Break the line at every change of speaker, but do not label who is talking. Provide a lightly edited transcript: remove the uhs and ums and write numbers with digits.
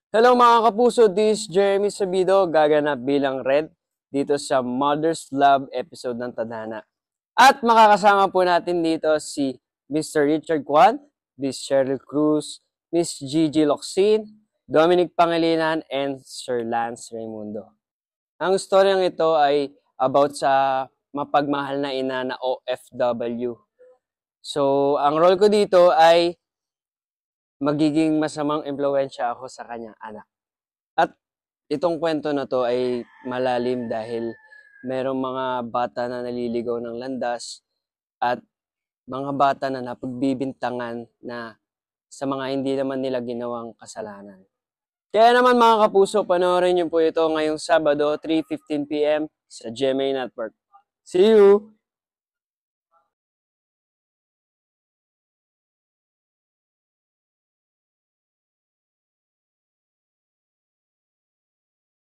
Hello mga kapuso, this is Jeremy Sabido, gaganap bilang Red dito sa Mother's Love episode ng Tadhana. At makakasama po natin dito si Mr. Richard Kwan, Miss Cheryl Cruz, Miss Gigi Locsin, Dominic Pangilinan, and Sir Lance Raimundo. Ang storyang ito ay about sa mapagmahal na ina na OFW. So, ang role ko dito ay magiging masamang impluwensya ako sa kanyang anak. At itong kwento na to ay malalim dahil merong mga bata na naliligaw ng landas at mga bata na napagbibintangan na sa mga hindi naman nila ginawang kasalanan. Kaya naman mga kapuso, panoorin niyo po ito ngayong Sabado, 3:15 p.m. sa GMA Network. See you!